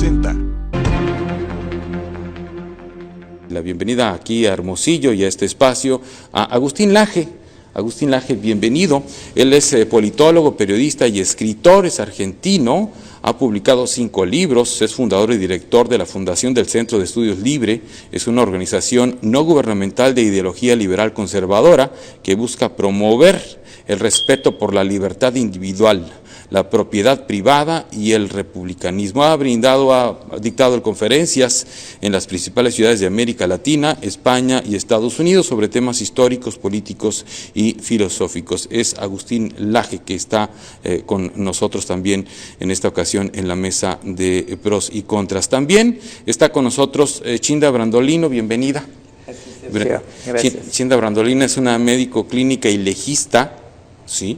presenta. La bienvenida aquí a Hermosillo y a este espacio a Agustín Laje. Agustín Laje, bienvenido. Él es politólogo, periodista y escritor, es argentino, ha publicado 5 libros, es fundador y director de la Fundación del Centro de Estudios Libre, es una organización no gubernamental de ideología liberal conservadora que busca promover el respeto por la libertad individual, la propiedad privada y el republicanismo. Ha dictado conferencias en las principales ciudades de América Latina, España y Estados Unidos sobre temas históricos, políticos y filosóficos. Es Agustín Laje que está con nosotros también en esta ocasión en la mesa de pros y contras. También está con nosotros Chinda Brandolino, bienvenida. Gracias. Chinda Brandolino es una médico clínica y legista, ¿sí?,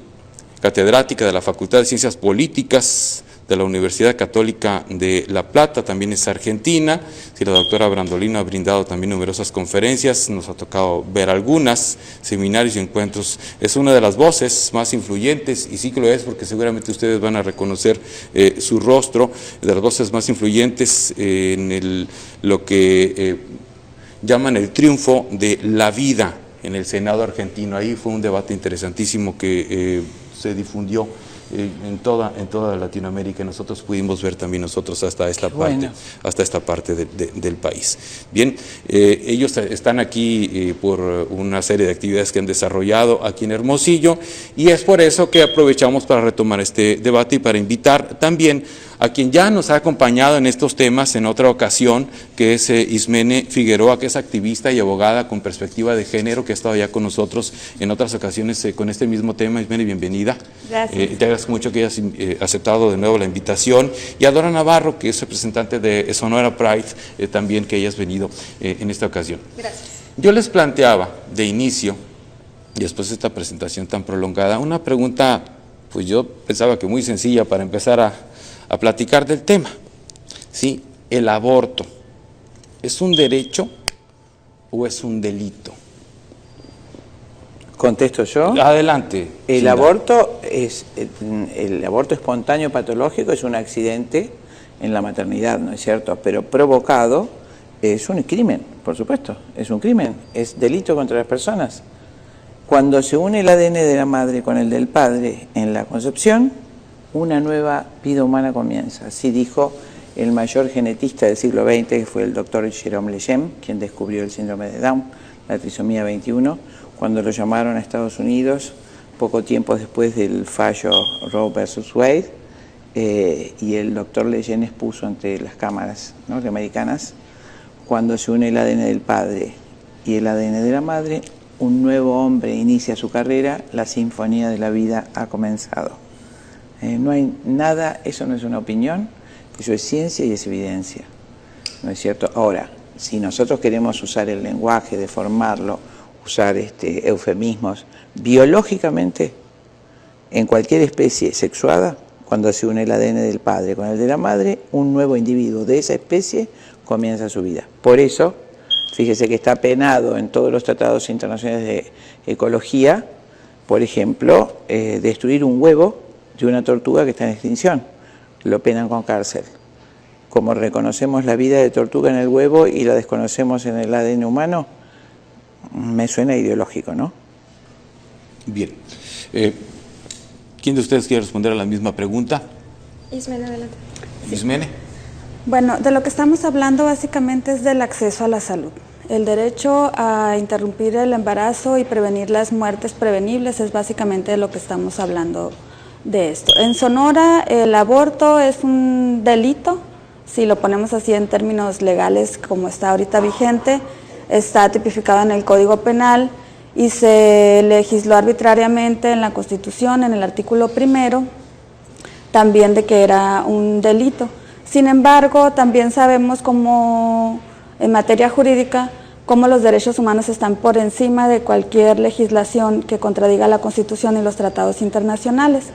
catedrática de la Facultad de Ciencias Políticas de la Universidad Católica de La Plata, también es argentina. Sí, la doctora Brandolino ha brindado también numerosas conferencias, nos ha tocado ver algunas, seminarios y encuentros. Es una de las voces más influyentes, y sí que lo es porque seguramente ustedes van a reconocer su rostro, de las voces más influyentes en lo que llaman el triunfo de la vida en el Senado argentino. Ahí fue un debate interesantísimo que se difundió en toda Latinoamérica, y nosotros pudimos ver también hasta esta parte del país. Bien, ellos están aquí por una serie de actividades que han desarrollado aquí en Hermosillo, y es por eso que aprovechamos para retomar este debate y para invitar también a quien ya nos ha acompañado en estos temas en otra ocasión, que es Ismene Figueroa, que es activista y abogada con perspectiva de género, que ha estado ya con nosotros en otras ocasiones con este mismo tema. Ismene, bienvenida. Gracias. Te agradezco mucho que hayas aceptado de nuevo la invitación. Y a Dora Navarro, que es representante de Sonora Pride, también que hayas venido en esta ocasión. Gracias. Yo les planteaba de inicio, y después de esta presentación tan prolongada, una pregunta, pues yo pensaba que muy sencilla para empezar a platicar del tema. ¿Sí? ¿El aborto es un derecho o es un delito? ¿Contesto yo? Adelante. El Chinda. aborto espontáneo patológico es un accidente en la maternidad, ¿no es cierto? Pero provocado es un crimen, por supuesto, es un crimen, es delito contra las personas. Cuando se une el ADN de la madre con el del padre en la concepción, una nueva vida humana comienza. Así dijo el mayor genetista del siglo XX, que fue el doctor Jérôme Lejeune, quien descubrió el síndrome de Down, la trisomía 21, cuando lo llamaron a Estados Unidos, poco tiempo después del fallo Roe versus Wade, y el doctor Lejeune expuso ante las cámaras norteamericanas: cuando se une el ADN del padre y el ADN de la madre, un nuevo hombre inicia su carrera, la sinfonía de la vida ha comenzado. No hay nada, eso no es una opinión, eso es ciencia y es evidencia, ¿no es cierto? Ahora, si nosotros queremos usar el lenguaje, deformarlo, usar eufemismos, biológicamente, en cualquier especie sexuada, cuando se une el ADN del padre con el de la madre, un nuevo individuo de esa especie comienza su vida. Por eso, fíjese que está penado en todos los tratados internacionales de ecología, por ejemplo, destruir un huevo de una tortuga que está en extinción, lo penan con cárcel. Como reconocemos la vida de tortuga en el huevo y la desconocemos en el ADN humano, me suena ideológico, ¿no? Bien. ¿Quién de ustedes quiere responder a la misma pregunta? Ismene, adelante. Ismene. Bueno, de lo que estamos hablando básicamente es del acceso a la salud. El derecho a interrumpir el embarazo y prevenir las muertes prevenibles es básicamente de lo que estamos hablando de esto. En Sonora el aborto es un delito, si lo ponemos así en términos legales como está ahorita vigente, está tipificado en el Código Penal y se legisló arbitrariamente en la Constitución, en el artículo 1, también de que era un delito. Sin embargo, también sabemos cómo en materia jurídica, cómo los derechos humanos están por encima de cualquier legislación que contradiga la Constitución y los tratados internacionales.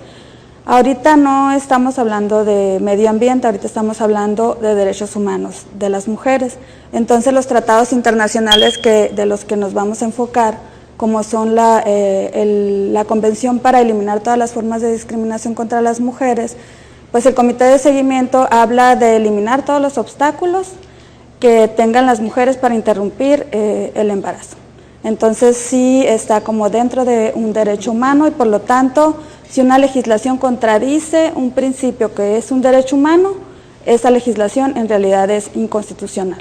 Ahorita no estamos hablando de medio ambiente, ahorita estamos hablando de derechos humanos de las mujeres. Entonces los tratados internacionales de los que nos vamos a enfocar, como son la Convención para eliminar todas las formas de discriminación contra las mujeres, pues el comité de seguimiento habla de eliminar todos los obstáculos que tengan las mujeres para interrumpir el embarazo. Entonces sí está como dentro de un derecho humano y por lo tanto, si una legislación contradice un principio que es un derecho humano, esa legislación en realidad es inconstitucional.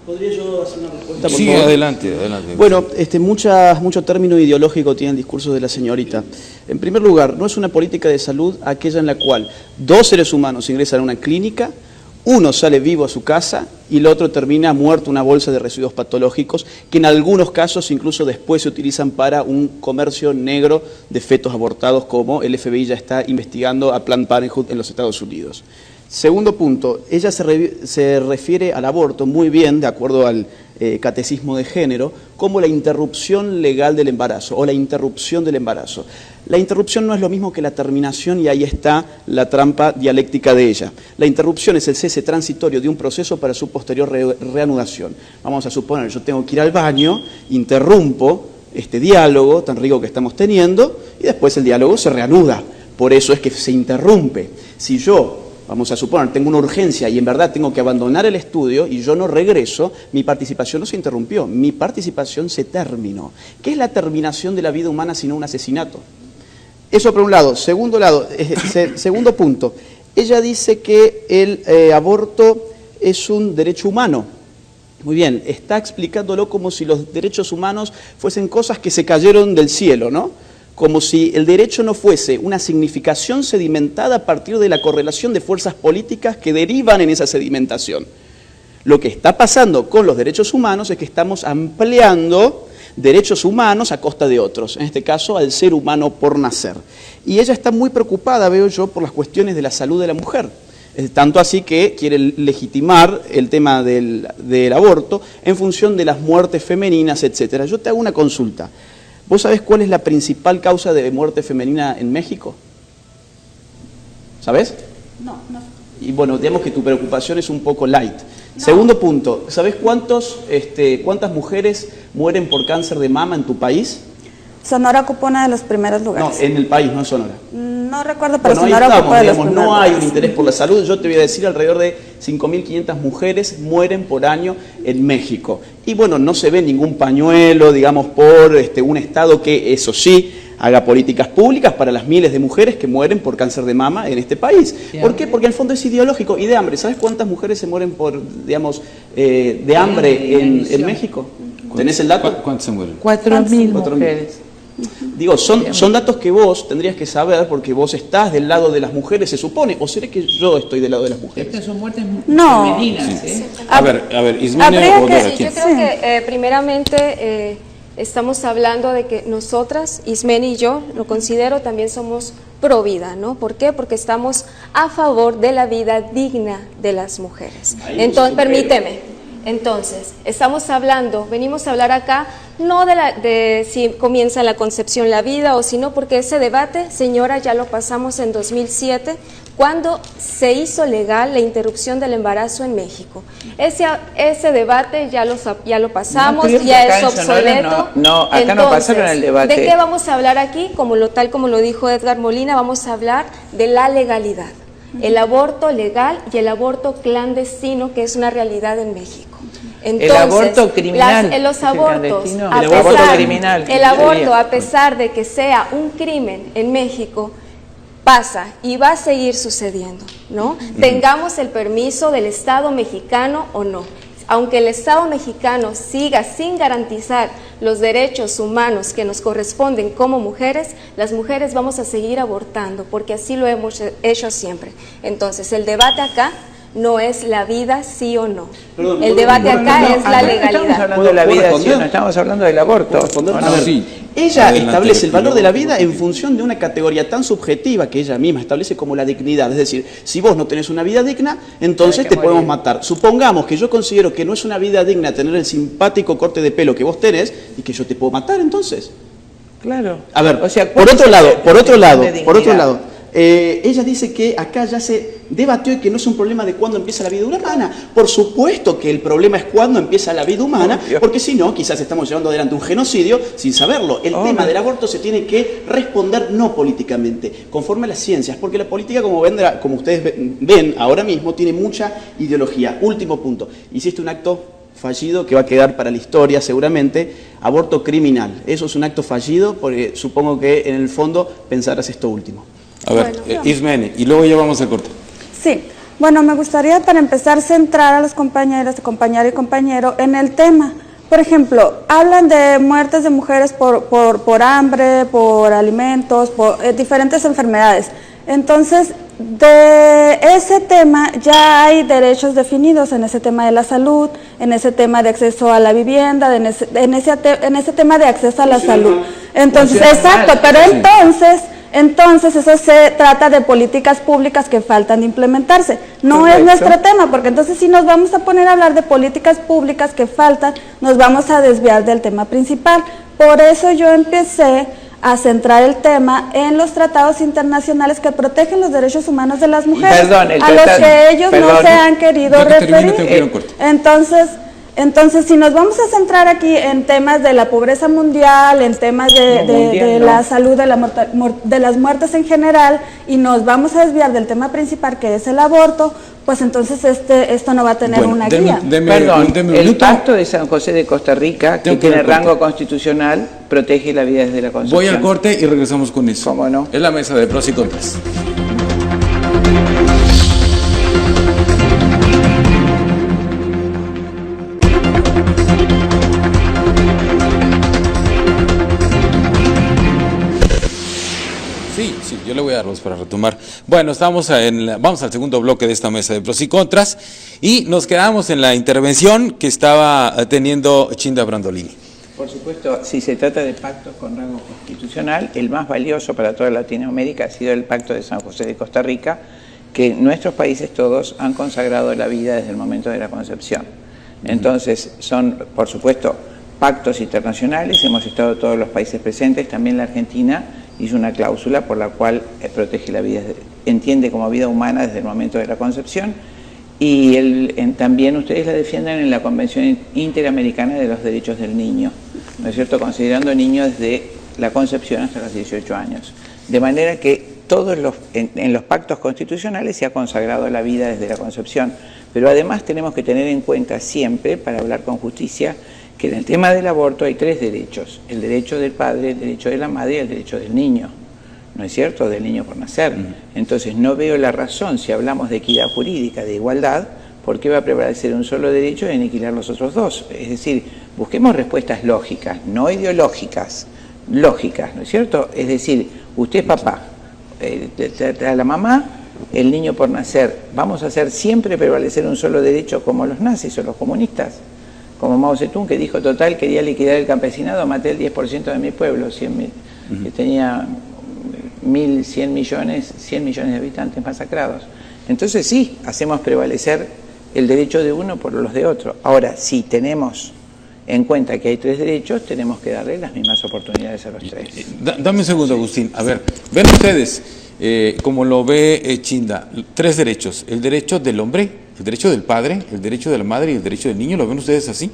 ¿Podría yo hacer una respuesta, por Sí, favor? adelante. Bueno, mucho término ideológico tiene el discurso de la señorita. En primer lugar, no es una política de salud aquella en la cual 2 seres humanos ingresan a una clínica, uno sale vivo a su casa y el otro termina muerto en una bolsa de residuos patológicos que en algunos casos incluso después se utilizan para un comercio negro de fetos abortados, como el FBI ya está investigando a Planned Parenthood en los Estados Unidos. Segundo punto, ella se refiere al aborto muy bien, de acuerdo al catecismo de género, como la interrupción legal del embarazo o la interrupción del embarazo. La interrupción no es lo mismo que la terminación y ahí está la trampa dialéctica de ella. La interrupción es el cese transitorio de un proceso para su posterior reanudación. Vamos a suponer, yo tengo que ir al baño, interrumpo este diálogo tan rico que estamos teniendo y después el diálogo se reanuda. Por eso es que se interrumpe. Si yo, vamos a suponer, tengo una urgencia y en verdad tengo que abandonar el estudio y yo no regreso, mi participación no se interrumpió, mi participación se terminó. ¿Qué es la terminación de la vida humana sino un asesinato? Eso por un lado. Segundo punto, ella dice que el aborto es un derecho humano. Muy bien, está explicándolo como si los derechos humanos fuesen cosas que se cayeron del cielo, ¿no? Como si el derecho no fuese una significación sedimentada a partir de la correlación de fuerzas políticas que derivan en esa sedimentación. Lo que está pasando con los derechos humanos es que estamos ampliando derechos humanos a costa de otros, en este caso al ser humano por nacer. Y ella está muy preocupada, veo yo, por las cuestiones de la salud de la mujer. Tanto así que quiere legitimar el tema del aborto en función de las muertes femeninas, etc. Yo te hago una consulta. ¿Vos sabés cuál es la principal causa de muerte femenina en México? ¿Sabés? No. Y bueno, digamos que tu preocupación es un poco light. No. Segundo punto, ¿sabés cuántas mujeres mueren por cáncer de mama en tu país? Sonora ocupa uno de los primeros lugares. No, en el país, no en Sonora. No recuerdo, pero bueno, Sonora ocupa de los primeros no hay lugares. un interés por la salud. Yo te voy a decir, alrededor de 5.500 mujeres mueren por año en México. Y bueno, no se ve ningún pañuelo, digamos, por un Estado que, eso sí, haga políticas públicas para las miles de mujeres que mueren por cáncer de mama en este país. ¿Por qué? Porque en el fondo es ideológico. Y de hambre. ¿Sabes cuántas mujeres se mueren por, digamos, de hambre en México? ¿Tenés el dato? ¿Cuántos se mueren? 4.000 mujeres. Digo, son datos que vos tendrías que saber porque vos estás del lado de las mujeres, se supone. ¿O será que yo estoy del lado de las mujeres? Estas son muertes No. femeninas, Sí. ¿eh? A ver, Ismene habría o que- Dora, Sí, ¿quién? yo creo que primeramente estamos hablando de que nosotras, Ismene y yo, lo considero, también somos pro vida, ¿no? ¿Por qué? Porque estamos a favor de la vida digna de las mujeres. Entonces, permíteme. Entonces, venimos a hablar acá no de si comienza la concepción la vida o si no, porque ese debate, señora, ya lo pasamos en 2007, cuando se hizo legal la interrupción del embarazo en México. Ese debate ya lo pasamos, No, ya acá es en Sonora obsoleto. no, acá no pasaron el debate. ¿De qué vamos a hablar aquí? Tal como lo dijo Edgar Molina, vamos a hablar de la legalidad. El aborto legal y el aborto clandestino, que es una realidad en México. Entonces, el aborto criminal. los abortos, El a aborto pesar- criminal. el aborto, a pesar de que sea un crimen en México, pasa y va a seguir sucediendo, ¿no? Tengamos el permiso del Estado mexicano o no. Aunque el Estado mexicano siga sin garantizar los derechos humanos que nos corresponden como mujeres, las mujeres vamos a seguir abortando, porque así lo hemos hecho siempre. Entonces, el debate acá no es la vida sí o no. Perdón, El debate acá es la Acá no estamos legalidad. hablando de la ¿Puedo vida, responder? sino estamos hablando del aborto. ¿Puedo responder? ¿O A no? ver, Sí. ella Adelante, establece el valor de la vida Virginia. en función de una categoría tan subjetiva que ella misma establece como la dignidad. Es decir, si vos no tenés una vida digna, entonces Hay que te podemos morir. matar. Supongamos que yo considero que no es una vida digna tener el simpático corte de pelo que vos tenés y que yo te puedo matar entonces. Claro. A ver, O sea, por ¿cuál otro es lado, la definición de dignidad? ella dice que acá ya se debatió y que no es un problema de cuándo empieza la vida humana. Por supuesto que el problema es cuándo empieza la vida humana, porque si no, quizás estamos llevando adelante un genocidio sin saberlo. El tema del aborto se tiene que responder no políticamente, conforme a las ciencias, porque la política, como ustedes ven ahora mismo, tiene mucha ideología. Último punto, hiciste un acto fallido que va a quedar para la historia seguramente, aborto criminal. Eso es un acto fallido porque supongo que en el fondo pensarás esto último. A ver, Ismene, y luego ya vamos al corte. Sí, bueno, me gustaría para empezar centrar a los compañeras, compañera y compañero en el tema. Por ejemplo, hablan de muertes de mujeres por hambre, por alimentos, por diferentes enfermedades. Entonces, de ese tema ya hay derechos definidos en ese tema de la salud, en ese tema de acceso a la vivienda, en ese tema de acceso a la salud. Entonces, exacto, pero entonces eso se trata de políticas públicas que faltan de implementarse. No es nuestro tema, porque entonces si nos vamos a poner a hablar de políticas públicas que faltan, nos vamos a desviar del tema principal. Por eso yo empecé a centrar el tema en los tratados internacionales que protegen los derechos humanos de las mujeres, a los que ellos no se han querido referir. Entonces, si nos vamos a centrar aquí en temas de la pobreza mundial, en temas de la salud, de las muertes en general, y nos vamos a desviar del tema principal, que es el aborto, pues entonces esto no va a tener una guía. El Pacto de San José de Costa Rica, que tiene rango constitucional, protege la vida desde la concepción. Voy al corte y regresamos con eso. ¿Cómo no? Es la mesa de pros y contras. Sí, yo le voy a dar voz para retomar. Bueno, vamos al segundo bloque de esta mesa de pros y contras y nos quedamos en la intervención que estaba teniendo Chinda Brandolini. Por supuesto, si se trata de pactos con rango constitucional, el más valioso para toda Latinoamérica ha sido el Pacto de San José de Costa Rica, que nuestros países todos han consagrado la vida desde el momento de la concepción. Entonces, son, por supuesto, pactos internacionales, hemos estado todos los países presentes, también la Argentina hizo una cláusula por la cual protege la vida, entiende como vida humana desde el momento de la concepción, y también ustedes la defienden en la Convención Interamericana de los Derechos del Niño, ¿no es cierto?, considerando niños desde la concepción hasta los 18 años. De manera que en los pactos constitucionales se ha consagrado la vida desde la concepción, pero además tenemos que tener en cuenta siempre, para hablar con justicia, que en el tema del aborto hay tres derechos: el derecho del padre, el derecho de la madre y el derecho del niño, ¿no es cierto?, del niño por nacer. Entonces no veo la razón, si hablamos de equidad jurídica, de igualdad, por qué va a prevalecer un solo derecho y aniquilar los otros dos. Es decir, busquemos respuestas lógicas, no ideológicas, lógicas, ¿no es cierto? Es decir, usted es papá, a la mamá, el niño por nacer, ¿vamos a hacer siempre prevalecer un solo derecho como los nazis o los comunistas? Como Mao Zedong, que dijo, total, quería liquidar el campesinado, maté el 10% de mi pueblo, que tenía 100 millones de habitantes masacrados. Entonces sí, hacemos prevalecer el derecho de uno por los de otro. Ahora, si tenemos en cuenta que hay tres derechos, tenemos que darle las mismas oportunidades a los tres. Dame un segundo, Agustín. A ver, ven ustedes, como lo ve Chinda, tres derechos: el derecho del hombre, el derecho del padre, el derecho de la madre y el derecho del niño. ¿Lo ven ustedes así?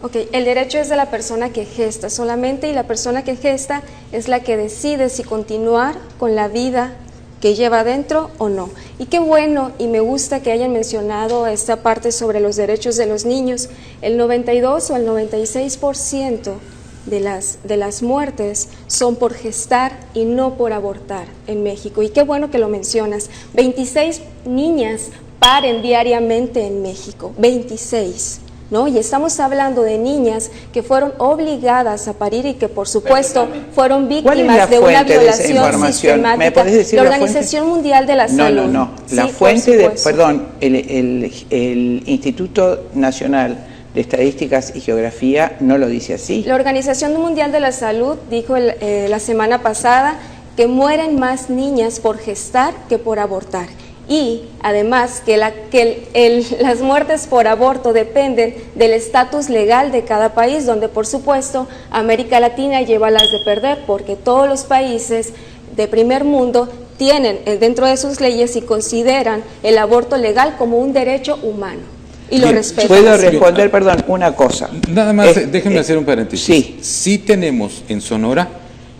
Ok, el derecho es de la persona que gesta solamente, y la persona que gesta es la que decide si continuar con la vida que lleva adentro o no. Y qué bueno, y me gusta que hayan mencionado esta parte sobre los derechos de los niños. El 92 o el 96% de las muertes son por gestar y no por abortar en México. Y qué bueno que lo mencionas. 26 niñas paren diariamente en México, 26. ¿No? Y estamos hablando de niñas que fueron obligadas a parir y que, por supuesto, fueron víctimas de una violación sistemática. La Organización Mundial de la Salud. No. La fuente el Instituto Nacional de Estadísticas y Geografía no lo dice así. La Organización Mundial de la Salud dijo la semana pasada que mueren más niñas por gestar que por abortar. Y además que las muertes por aborto dependen del estatus legal de cada país, donde por supuesto América Latina lleva las de perder, porque todos los países de primer mundo tienen dentro de sus leyes y consideran el aborto legal como un derecho humano y lo respetan. ¿Puedo responder, perdón, una cosa? Nada más, déjenme hacer un paréntesis. Sí. Sí tenemos en Sonora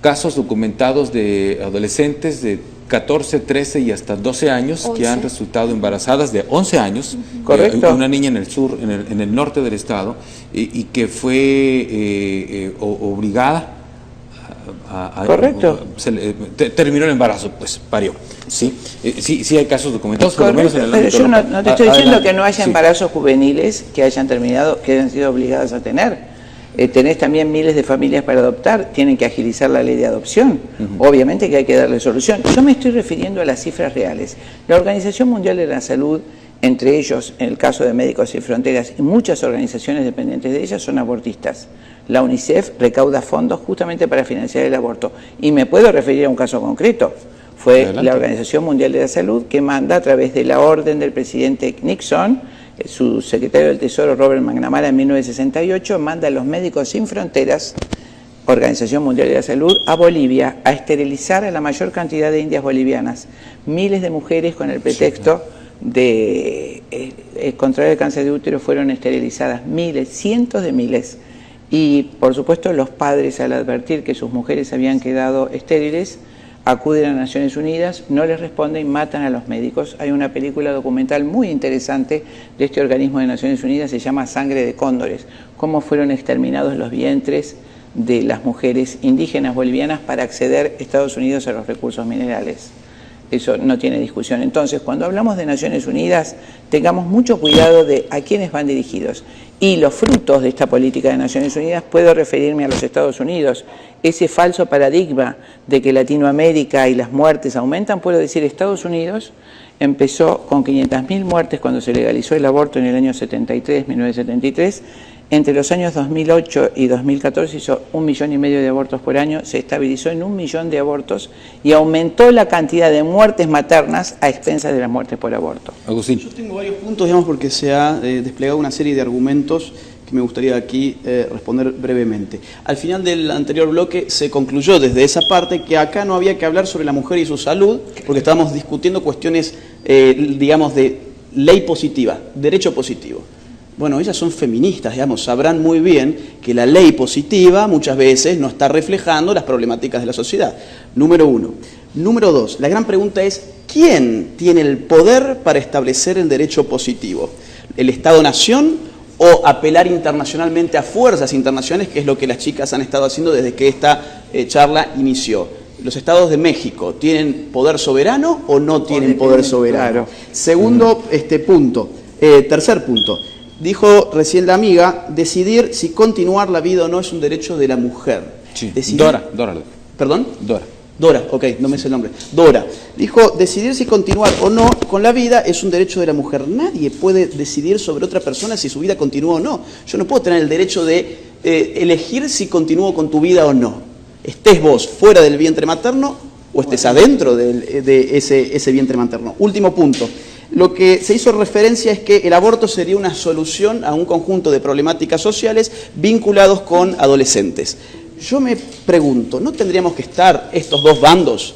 casos documentados de adolescentes de 14, 13 y hasta 12 años 11. que han resultado embarazadas de 11 años. Correcto. Una niña en el sur, en el norte del estado, y que fue obligada Correcto. terminó el embarazo, pues parió. Sí, sí hay casos documentados, por lo menos en el Pero ámbito yo local. no te estoy diciendo Adelante. que no haya Sí. embarazos juveniles que hayan terminado, que hayan sido obligadas a tener. Tenés también miles de familias para adoptar, tienen que agilizar la ley de adopción. Obviamente que hay que darle solución. Yo me estoy refiriendo a las cifras reales. La Organización Mundial de la Salud, entre ellos, en el caso de Médicos Sin Fronteras y muchas organizaciones dependientes de ellas, son abortistas. La UNICEF recauda fondos justamente para financiar el aborto. Y me puedo referir a un caso concreto. Fue Adelante. la Organización Mundial de la Salud que manda a través de la orden del presidente Nixon, su secretario del Tesoro Robert McNamara en 1968, manda a los Médicos Sin Fronteras, Organización Mundial de la Salud, a Bolivia a esterilizar a la mayor cantidad de indias bolivianas. Miles de mujeres con el pretexto de contraer el cáncer de útero fueron esterilizadas, miles, cientos de miles. Y por supuesto los padres, al advertir que sus mujeres habían quedado estériles, acuden a Naciones Unidas, no les responden y matan a los médicos. Hay una película documental muy interesante de este organismo de Naciones Unidas, se llama Sangre de Cóndores, cómo fueron exterminados los vientres de las mujeres indígenas bolivianas para acceder a Estados Unidos a los recursos minerales. Eso no tiene discusión. Entonces, cuando hablamos de Naciones Unidas, tengamos mucho cuidado de a quiénes van dirigidos. Y los frutos de esta política de Naciones Unidas, puedo referirme a los Estados Unidos. Ese falso paradigma de que Latinoamérica y las muertes aumentan, puedo decir, Estados Unidos empezó con 500.000 muertes cuando se legalizó el aborto en el año 73, 1973. Entre los años 2008 y 2014 hizo 1,5 millones de abortos por año, se estabilizó en 1 millón de abortos y aumentó la cantidad de muertes maternas a expensas de las muertes por aborto. Agustín. Yo tengo varios puntos, digamos, porque se ha desplegado una serie de argumentos que me gustaría aquí responder brevemente. Al final del anterior bloque se concluyó desde esa parte que acá no había que hablar sobre la mujer y su salud, porque estábamos discutiendo cuestiones, digamos, de ley positiva, derecho positivo. Bueno, ellas son feministas, digamos, sabrán muy bien que la ley positiva muchas veces no está reflejando las problemáticas de la sociedad. Número uno. Número dos, la gran pregunta es, ¿quién tiene el poder para establecer el derecho positivo? ¿El Estado-Nación o apelar internacionalmente a fuerzas internacionales, que es lo que las chicas han estado haciendo desde que esta charla inició? ¿Los estados de México tienen poder soberano o no tienen poder soberano? Claro. Segundo punto. Tercer punto. Dijo recién la amiga, decidir si continuar la vida o no es un derecho de la mujer. Sí. Decidir... Dora. ¿Perdón? Dora. Ok, no me sé el nombre. Dora. Dijo, decidir si continuar o no con la vida es un derecho de la mujer. Nadie puede decidir sobre otra persona si su vida continúa o no. Yo no puedo tener el derecho de elegir si continúo con tu vida o no. Estés vos fuera del vientre materno o estés adentro de ese vientre materno. Último punto. Lo que se hizo referencia es que el aborto sería una solución a un conjunto de problemáticas sociales vinculados con adolescentes. Yo me pregunto, ¿no tendríamos que estar estos dos bandos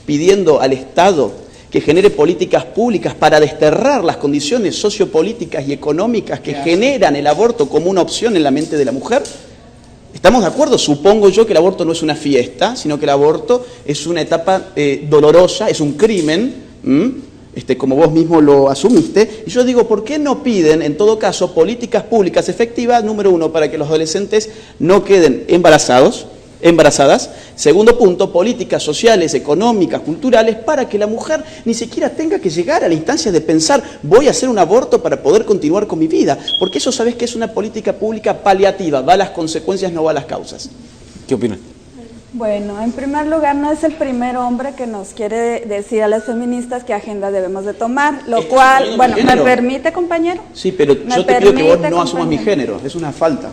pidiendo al Estado que genere políticas públicas para desterrar las condiciones sociopolíticas y económicas que generan el aborto como una opción en la mente de la mujer? ¿Estamos de acuerdo? Supongo yo que el aborto no es una fiesta, sino que el aborto es una etapa dolorosa, es un crimen, como vos mismo lo asumiste, y yo digo, ¿por qué no piden, en todo caso, políticas públicas efectivas, número uno, para que los adolescentes no queden embarazadas? Segundo punto, políticas sociales, económicas, culturales, para que la mujer ni siquiera tenga que llegar a la instancia de pensar, voy a hacer un aborto para poder continuar con mi vida, porque eso sabes que es una política pública paliativa, va a las consecuencias, no va a las causas. ¿Qué opinan? Bueno, en primer lugar, no es el primer hombre que nos quiere decir a las feministas qué agenda debemos de tomar, lo cual, bueno, ¿me permite, compañero? Sí, pero yo te pido que vos no asumas mi género, es una falta.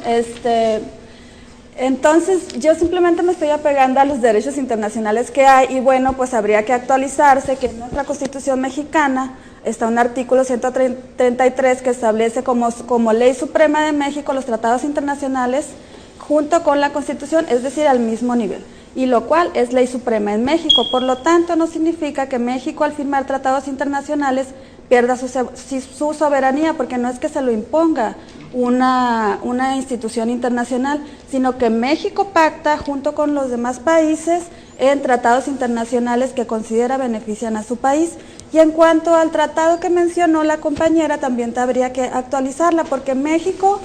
Entonces, yo simplemente me estoy apegando a los derechos internacionales que hay y bueno, pues habría que actualizarse, que en nuestra Constitución mexicana está un artículo 133 que establece como ley suprema de México los tratados internacionales junto con la Constitución, es decir, al mismo nivel. y lo cual es ley suprema en México. Por lo tanto, no significa que México al firmar tratados internacionales pierda su soberanía, porque no es que se lo imponga una institución internacional, sino que México pacta junto con los demás países en tratados internacionales que considera benefician a su país. Y en cuanto al tratado que mencionó la compañera, también habría que actualizarla, porque México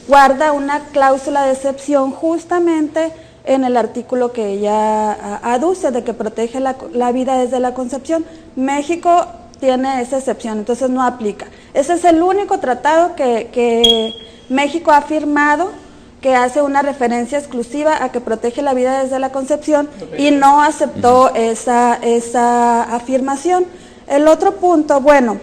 guarda una cláusula de excepción justamente en el artículo que ella aduce, de que protege la vida desde la concepción. México tiene esa excepción, entonces no aplica. Ese es el único tratado que México ha firmado que hace una referencia exclusiva a que protege la vida desde la concepción, y no aceptó esa afirmación. El otro punto, bueno,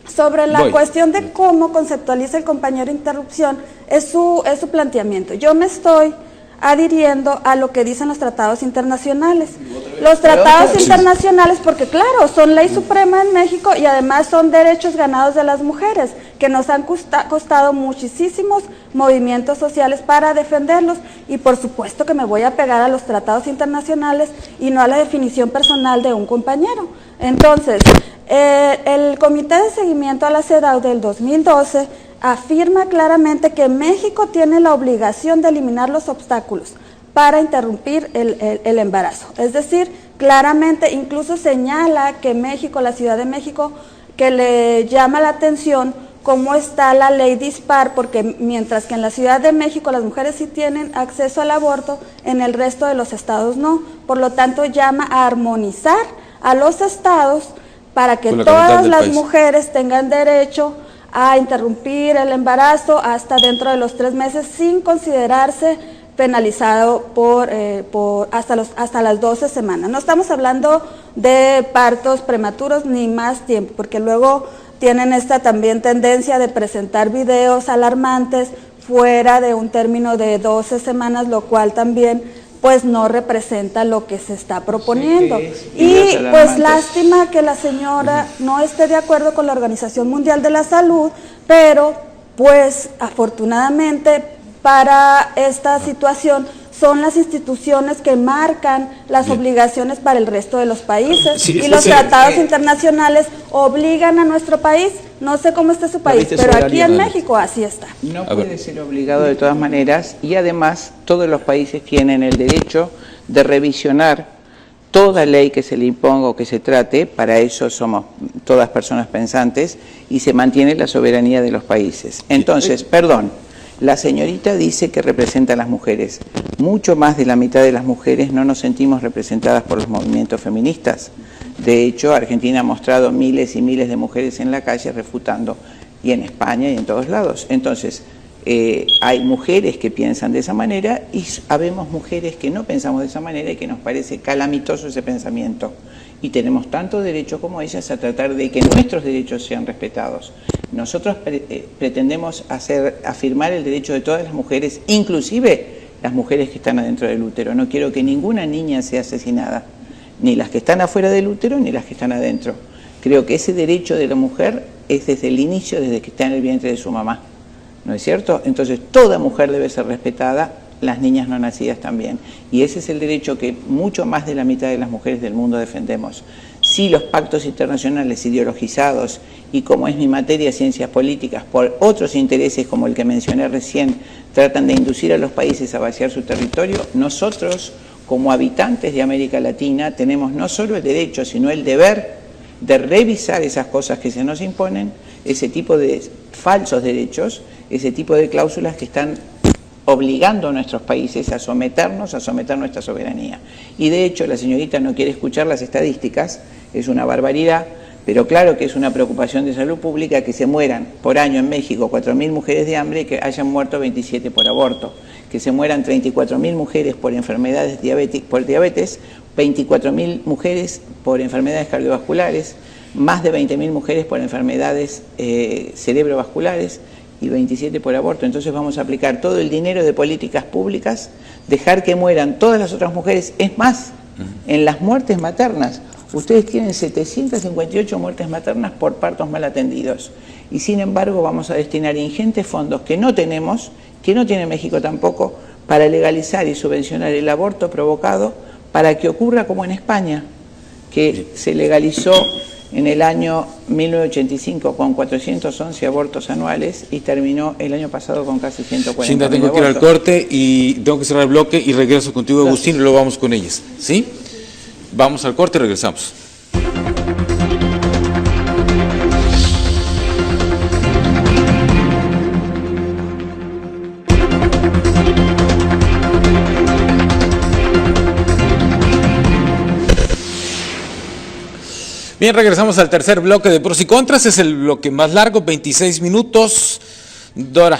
sobre la cuestión de cómo conceptualiza el compañero interrupción, es su planteamiento. Yo me estoy adhiriendo a lo que dicen los tratados internacionales. Los tratados internacionales, porque claro, son ley suprema en México y además son derechos ganados de las mujeres, que nos han costado muchísimos movimientos sociales para defenderlos, y por supuesto que me voy a pegar a los tratados internacionales y no a la definición personal de un compañero. Entonces, el Comité de Seguimiento a la CEDAW del 2012 afirma claramente que México tiene la obligación de eliminar los obstáculos para interrumpir el embarazo. Es decir, claramente incluso señala que México, la Ciudad de México, que le llama la atención cómo está la ley dispar, porque mientras que en la Ciudad de México las mujeres sí tienen acceso al aborto, en el resto de los estados no. Por lo tanto, llama a armonizar a los estados para que todas las mujeres tengan derecho a interrumpir el embarazo hasta dentro de los 3 meses sin considerarse penalizado hasta las 12 semanas. No estamos hablando de partos prematuros ni más tiempo, porque luego tienen esta también tendencia de presentar videos alarmantes fuera de un término de 12 semanas, lo cual también pues no representa lo que se está proponiendo. Y pues lástima que la señora no esté de acuerdo con la Organización Mundial de la Salud, pero pues afortunadamente para esta situación son las instituciones que marcan las obligaciones para el resto de los países, y los tratados internacionales obligan a nuestro país. No sé cómo está su país, pero aquí en México así está. No puede ser obligado de todas maneras, y además todos los países tienen el derecho de revisionar toda ley que se le imponga o que se trate. Para eso somos todas personas pensantes, y se mantiene la soberanía de los países. Entonces, perdón, la señorita dice que representa a las mujeres. Mucho más de la mitad de las mujeres no nos sentimos representadas por los movimientos feministas. De hecho, Argentina ha mostrado miles y miles de mujeres en la calle refutando, y en España y en todos lados. Entonces, hay mujeres que piensan de esa manera y habemos mujeres que no pensamos de esa manera y que nos parece calamitoso ese pensamiento. Y tenemos tanto derecho como ellas a tratar de que nuestros derechos sean respetados. Nosotros pretendemos afirmar el derecho de todas las mujeres, inclusive las mujeres que están adentro del útero. No quiero que ninguna niña sea asesinada, ni las que están afuera del útero ni las que están adentro. Creo que ese derecho de la mujer es desde el inicio, desde que está en el vientre de su mamá, ¿no es cierto? Entonces toda mujer debe ser respetada, las niñas no nacidas también, y ese es el derecho que mucho más de la mitad de las mujeres del mundo defendemos. Si los pactos internacionales ideologizados, y como es mi materia, ciencias políticas, por otros intereses como el que mencioné recién, tratan de inducir a los países a vaciar su territorio, nosotros como habitantes de América Latina tenemos no solo el derecho, sino el deber de revisar esas cosas que se nos imponen, ese tipo de falsos derechos, ese tipo de cláusulas que están obligando a nuestros países a someter nuestra soberanía. Y de hecho la señorita no quiere escuchar las estadísticas, es una barbaridad, pero claro que es una preocupación de salud pública que se mueran por año en México 4.000 mujeres de hambre y que hayan muerto 27 por aborto, que se mueran 34.000 mujeres por enfermedades por diabetes, 24.000 mujeres por enfermedades cardiovasculares, más de 20.000 mujeres por enfermedades cerebrovasculares, y 27 por aborto. Entonces vamos a aplicar todo el dinero de políticas públicas, dejar que mueran todas las otras mujeres. Es más, en las muertes maternas, ustedes tienen 758 muertes maternas por partos mal atendidos, y sin embargo vamos a destinar ingentes fondos que no tenemos, que no tiene México tampoco, para legalizar y subvencionar el aborto provocado para que ocurra como en España, que se legalizó en el año 1985 con 411 abortos anuales y terminó el año pasado con casi 140. Cinta, tengo que ir al corte y tengo que cerrar el bloque y regreso contigo, Agustín, y luego vamos con ellas, ¿sí? Vamos al corte y regresamos. Bien, regresamos al tercer bloque de Pros y Contras, es el bloque más largo, 26 minutos. Dora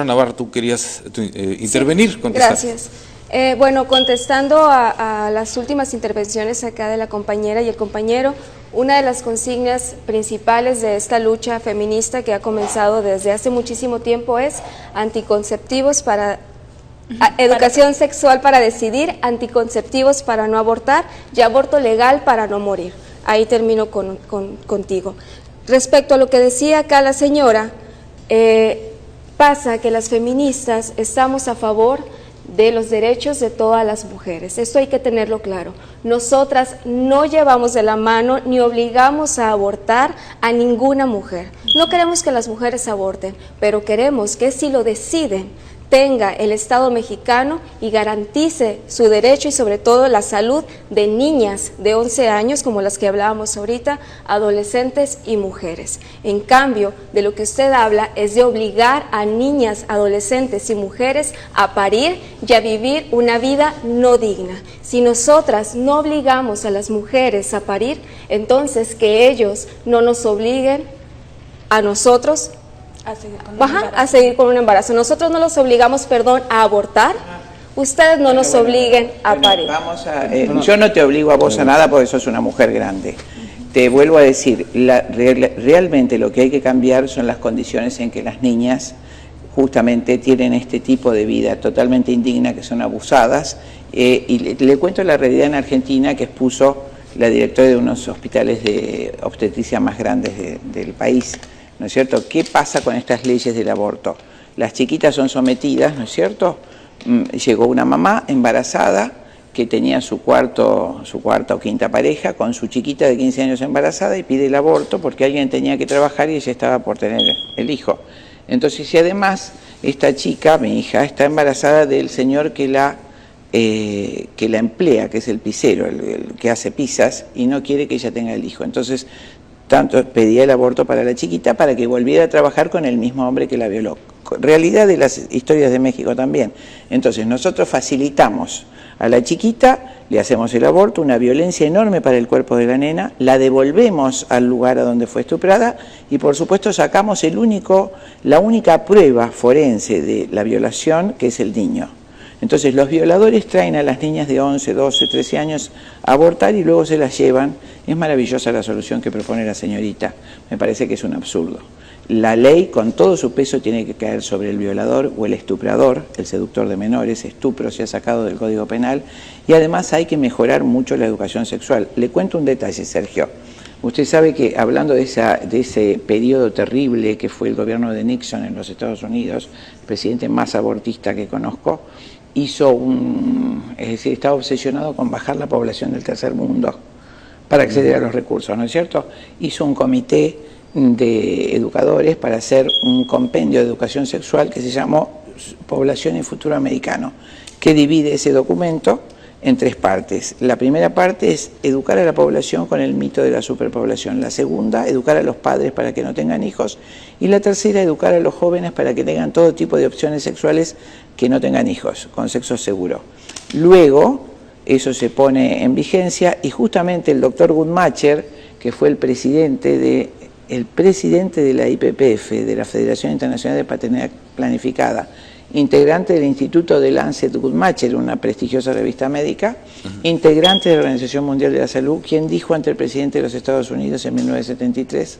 Navarro, tú querías intervenir, contestar. Gracias. Bueno, contestando a las últimas intervenciones acá de la compañera y el compañero, una de las consignas principales de esta lucha feminista que ha comenzado desde hace muchísimo tiempo es anticonceptivos para... educación sexual para decidir, anticonceptivos para no abortar y aborto legal para no morir. Ahí termino contigo. Respecto a lo que decía acá la señora, pasa que las feministas estamos a favor de los derechos de todas las mujeres. Esto hay que tenerlo claro. Nosotras no llevamos de la mano ni obligamos a abortar a ninguna mujer. No queremos que las mujeres aborten, pero queremos que si lo deciden, tenga el Estado mexicano y garantice su derecho y sobre todo la salud de niñas de 11 años, como las que hablábamos ahorita, adolescentes y mujeres. En cambio, de lo que usted habla es de obligar a niñas, adolescentes y mujeres a parir y a vivir una vida no digna. Si nosotras no obligamos a las mujeres a parir, entonces que ellos no nos obliguen a nosotros a seguir con un embarazo. Nosotros no los obligamos, a abortar. Ustedes no nos obliguen a parir. Yo no te obligo a vos a nada porque sos una mujer grande. Te vuelvo a decir, realmente lo que hay que cambiar son las condiciones en que las niñas justamente tienen este tipo de vida totalmente indigna, que son abusadas. Y le cuento la realidad en Argentina que expuso la directora de unos hospitales de obstetricia más grandes del país. ¿No es cierto? ¿Qué pasa con estas leyes del aborto? Las chiquitas son sometidas, ¿no es cierto? Llegó una mamá embarazada que tenía su cuarta o quinta pareja con su chiquita de 15 años embarazada y pide el aborto porque alguien tenía que trabajar y ella estaba por tener el hijo. Entonces, y además, esta chica, mi hija, está embarazada del señor que la emplea, que es el pizzero, el que hace pizzas, y no quiere que ella tenga el hijo. Entonces, tanto pedía el aborto para la chiquita para que volviera a trabajar con el mismo hombre que la violó. Realidad de las historias de México también. Entonces nosotros facilitamos a la chiquita, le hacemos el aborto, una violencia enorme para el cuerpo de la nena, la devolvemos al lugar a donde fue estuprada y por supuesto sacamos la única prueba forense de la violación, que es el niño. Entonces los violadores traen a las niñas de 11, 12, 13 años a abortar y luego se las llevan. Es maravillosa la solución que propone la señorita. Me parece que es un absurdo. La ley con todo su peso tiene que caer sobre el violador o el estuprador, el seductor de menores. Estupro se ha sacado del Código Penal y además hay que mejorar mucho la educación sexual. Le cuento un detalle, Sergio. Usted sabe que hablando de ese periodo terrible que fue el gobierno de Nixon en los Estados Unidos, el presidente más abortista que conozco, estaba obsesionado con bajar la población del tercer mundo para acceder a los recursos, ¿no es cierto? Hizo un comité de educadores para hacer un compendio de educación sexual que se llamó Población y Futuro Americano, que divide ese documento en 3 partes. La primera parte es educar a la población con el mito de la superpoblación. La segunda, educar a los padres para que no tengan hijos. Y la tercera, educar a los jóvenes para que tengan todo tipo de opciones sexuales que no tengan hijos, con sexo seguro. Luego, eso se pone en vigencia y justamente el doctor Guttmacher, que fue el presidente de la IPPF, de la Federación Internacional de Paternidad Planificada, integrante del Instituto de Lancet Guttmacher, una prestigiosa revista médica, integrante de la Organización Mundial de la Salud, quien dijo ante el presidente de los Estados Unidos en 1973,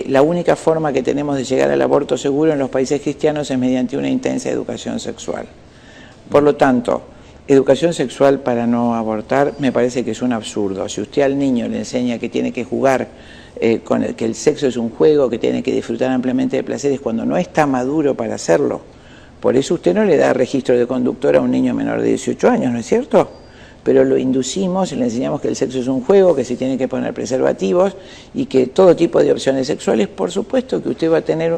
la única forma que tenemos de llegar al aborto seguro en los países cristianos es mediante una intensa educación sexual. Por lo tanto, educación sexual para no abortar me parece que es un absurdo. Si usted al niño le enseña que tiene que jugar que el sexo es un juego, que tiene que disfrutar ampliamente de placeres cuando no está maduro para hacerlo, Por eso usted no le da registro de conductor a un niño menor de 18 años, ¿no es cierto? Pero lo inducimos y le enseñamos que el sexo es un juego, que se tiene que poner preservativos y que todo tipo de opciones sexuales, por supuesto que usted va a tener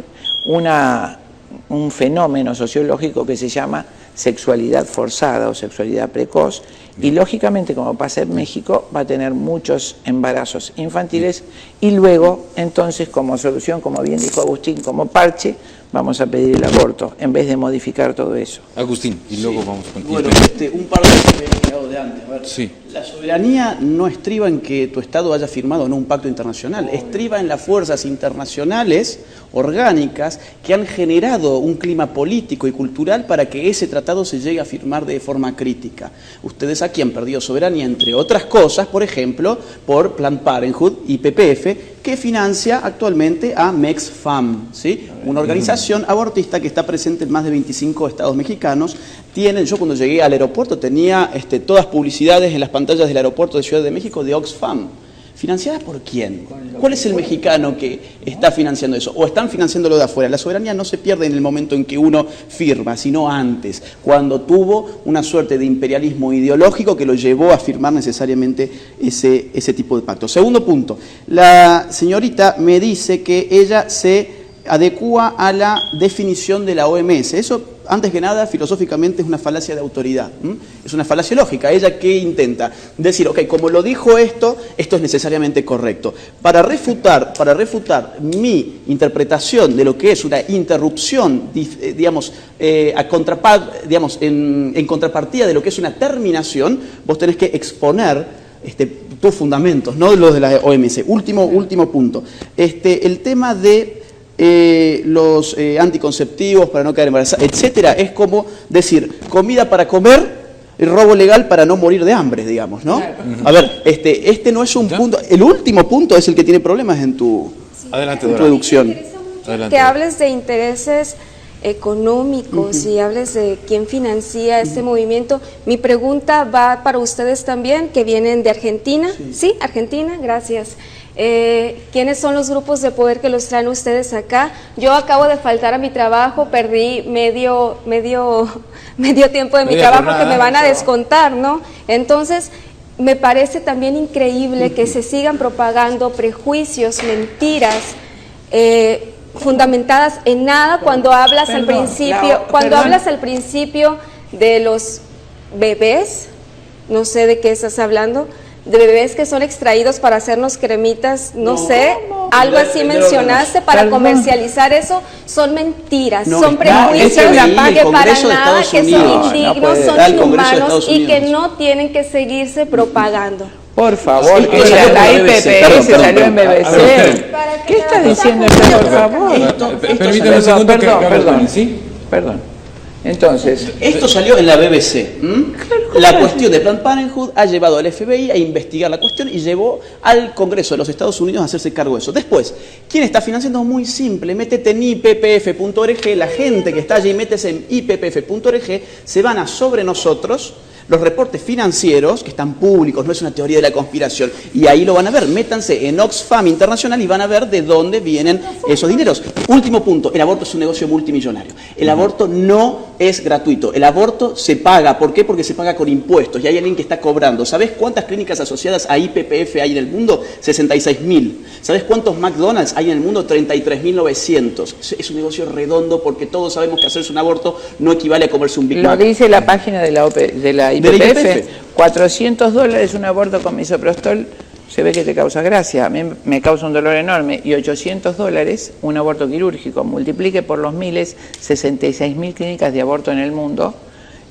un fenómeno sociológico que se llama sexualidad forzada o sexualidad precoz, y lógicamente, como pasa en México, va a tener muchos embarazos infantiles y luego, entonces, como solución, como bien dijo Agustín, como parche, vamos a pedir el aborto, en vez de modificar todo eso. Agustín, y luego vamos con Bueno, un par de cosas que he quedado de antes. A ver, sí. La soberanía no estriba en que tu Estado haya firmado no un pacto internacional, estriba en las fuerzas internacionales orgánicas que han generado un clima político y cultural para que ese tratado se llegue a firmar de forma crítica. Ustedes aquí han perdido soberanía, entre otras cosas, por ejemplo, por Planned Parenthood y PPF, que financia actualmente a MexFam, ¿sí? Una organización abortista que está presente en más de 25 estados mexicanos. Yo cuando llegué al aeropuerto tenía todas publicidades en las pantallas del aeropuerto de Ciudad de México de Oxfam. ¿Financiada por quién? ¿Cuál es el mexicano que está financiando eso? ¿O están financiándolo de afuera? La soberanía no se pierde en el momento en que uno firma, sino antes, cuando tuvo una suerte de imperialismo ideológico que lo llevó a firmar necesariamente ese tipo de pacto. Segundo punto, la señorita me dice que ella se adecúa a la definición de la OMS. Eso, antes que nada, filosóficamente es una falacia de autoridad. Es una falacia lógica. Ella, ¿qué intenta? Decir, ok, como lo dijo esto es necesariamente correcto. Para refutar mi interpretación de lo que es una interrupción, digamos, en contrapartida de lo que es una terminación, vos tenés que exponer tus fundamentos, no los de la OMS. Último punto. El tema de los anticonceptivos para no quedar embarazada, etcétera, es como decir comida para comer, el robo legal para no morir de hambre, digamos, ¿no? A ver, no es un punto, el último punto es el que tiene problemas en tu introducción. Que hables de intereses económicos y hables de quién financia este movimiento. Mi pregunta va para ustedes también, que vienen de Argentina. Sí, Argentina, gracias. ¿Quiénes son los grupos de poder que los traen ustedes acá? Yo acabo de faltar a mi trabajo, perdí medio tiempo de mi trabajo que me van a descontar, ¿no? Entonces, me parece también increíble que se sigan propagando prejuicios, mentiras, fundamentadas en nada cuando hablas al principio de los bebés, no sé de qué estás hablando, de bebés que son extraídos para hacernos cremitas, no sé, algo así mencionaste para comercializar eso, son mentiras, son prejuicios que para nada, que son indignos, son inhumanos y que no tienen que seguirse propagando. Por favor, la IPPS salió en BBC. ¿Qué está diciendo usted, por favor? Permítame un segundo. Perdón. Entonces, esto salió en la BBC. La cuestión de Planned Parenthood ha llevado al FBI a investigar la cuestión y llevó al Congreso de los Estados Unidos a hacerse cargo de eso. Después, ¿quién está financiando? Muy simple, métete en ippf.org, la gente que está allí, métese en ippf.org, se van a sobre nosotros los reportes financieros, que están públicos, no es una teoría de la conspiración, y ahí lo van a ver. Métanse en Oxfam Internacional y van a ver de dónde vienen esos dineros. Último punto, el aborto es un negocio multimillonario. El aborto no es gratuito, el aborto se paga. ¿Por qué? Porque se paga con impuestos y hay alguien que está cobrando. ¿Sabés cuántas clínicas asociadas a IPPF hay en el mundo? 66.000. ¿Sabés cuántos McDonald's hay en el mundo? 33.900. Es un negocio redondo porque todos sabemos que hacerse un aborto no equivale a comerse un Big Mac. Lo dice la página de la IPPF, $400 un aborto con misoprostol, se ve que te causa gracia, a mí me causa un dolor enorme, y $800 un aborto quirúrgico. Multiplique por los miles, 66.000 clínicas de aborto en el mundo,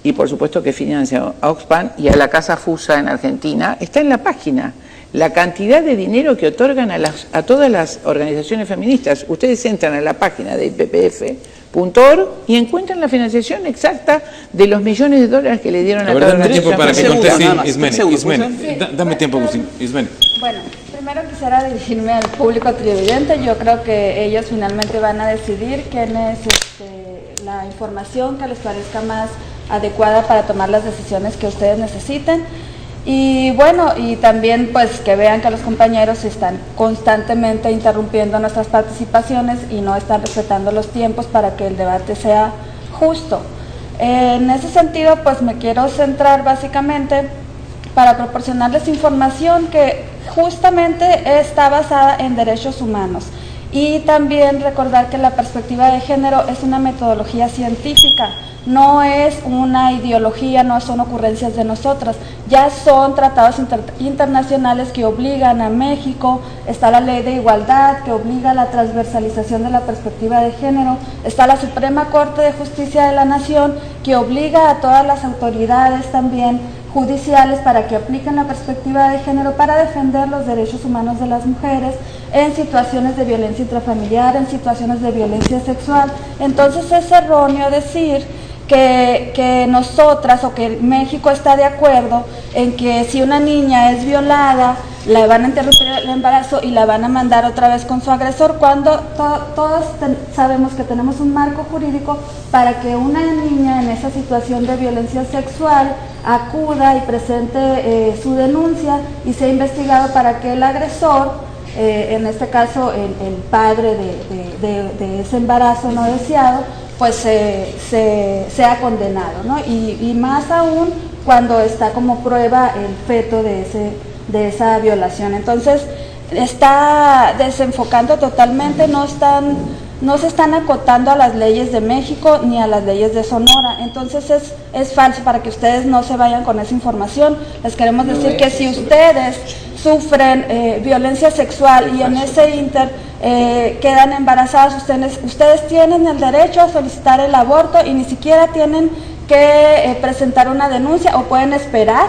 y por supuesto que financia a Oxfam y a la Casa Fusa en Argentina. Está en la página la cantidad de dinero que otorgan a todas las organizaciones feministas. Ustedes entran a la página de IPPF.org y encuentran la financiación exacta de los millones de dólares que le dieron a cada dame tiempo para que conteste Ismene. Dame tiempo, Agustín. Ismene. Bueno, primero quisiera dirigirme al público televidente. Yo creo que ellos finalmente van a decidir quién es la información que les parezca más adecuada para tomar las decisiones que ustedes necesiten. Y bueno, y también pues que vean que los compañeros están constantemente interrumpiendo nuestras participaciones y no están respetando los tiempos para que el debate sea justo. En ese sentido, pues me quiero centrar básicamente para proporcionarles información que justamente está basada en derechos humanos. Y también recordar que la perspectiva de género es una metodología científica, no es una ideología, no son ocurrencias de nosotras, ya son tratados internacionales que obligan a México, está la Ley de Igualdad que obliga a la transversalización de la perspectiva de género, está la Suprema Corte de Justicia de la Nación que obliga a todas las autoridades también judiciales para que apliquen la perspectiva de género para defender los derechos humanos de las mujeres en situaciones de violencia intrafamiliar, en situaciones de violencia sexual. Entonces es erróneo decir que nosotras o que México está de acuerdo en que si una niña es violada, la van a interrumpir el embarazo y la van a mandar otra vez con su agresor, cuando todos sabemos que tenemos un marco jurídico para que una niña en esa situación de violencia sexual acuda y presente su denuncia y sea investigado para que el agresor, en este caso el padre de ese embarazo no deseado, pues sea condenado, ¿no? Y más aún cuando está como prueba el feto de esa violación. Entonces está desenfocando totalmente, no se están acotando a las leyes de México ni a las leyes de Sonora. Entonces es falso, para que ustedes no se vayan con esa información. Les queremos decir que si ustedes sufren violencia sexual y en ese inter quedan embarazadas, ustedes tienen el derecho a solicitar el aborto y ni siquiera tienen que presentar una denuncia, o pueden esperar,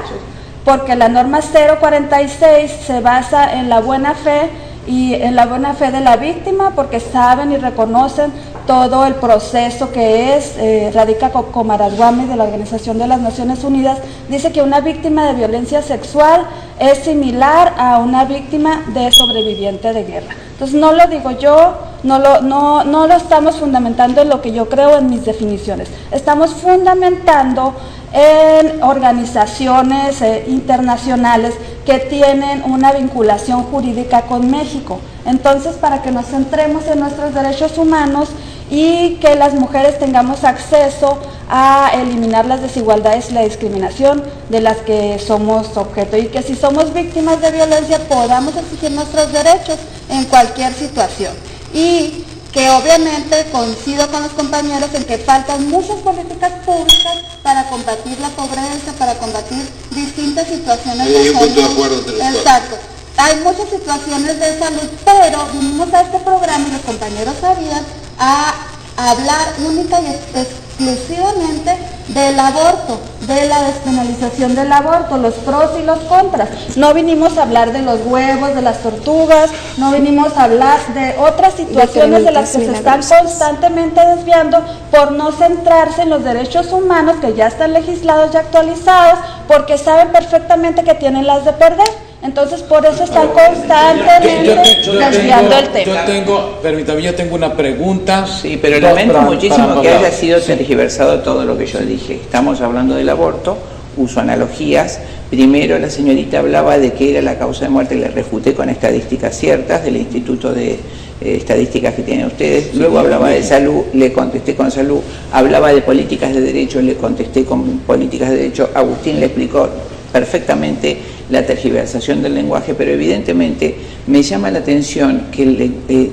porque la norma 046 se basa en la buena fe y en la buena fe de la víctima, porque saben y reconocen todo el proceso que es, radica Comarasguami de la Organización de las Naciones Unidas, dice que una víctima de violencia sexual es similar a una víctima de sobreviviente de guerra. Entonces no lo digo yo, no lo estamos fundamentando en lo que yo creo en mis definiciones, estamos fundamentando en organizaciones internacionales que tienen una vinculación jurídica con México. Entonces, para que nos centremos en nuestros derechos humanos y que las mujeres tengamos acceso a eliminar las desigualdades y la discriminación de las que somos objeto, y que si somos víctimas de violencia podamos exigir nuestros derechos en cualquier situación. Y que obviamente coincido con los compañeros en que faltan muchas políticas públicas para combatir la pobreza, para combatir distintas situaciones de salud. Punto de acuerdo entre los Exacto. Hay muchas situaciones de salud, pero vinimos a este programa, y los compañeros sabían, a hablar única y exclusivamente del aborto, de la despenalización del aborto, los pros y los contras. No vinimos a hablar de los huevos, de las tortugas, no vinimos a hablar de otras situaciones de las que se están constantemente desviando por no centrarse en los derechos humanos que ya están legislados y actualizados, porque saben perfectamente que tienen las de perder. Entonces, por eso están constantemente desviando el tema. Yo tengo una pregunta. Sí, pero lamento muchísimo que haya sido tergiversado todo lo que yo dije. Estamos hablando del aborto, uso analogías. Primero la señorita hablaba de que era la causa de muerte, y le refuté con estadísticas ciertas del Instituto de Estadísticas que tienen ustedes. Luego hablaba de salud, le contesté con salud. Hablaba de políticas de derecho, le contesté con políticas de derecho. Agustín le explicó perfectamente la tergiversación del lenguaje, pero evidentemente me llama la atención que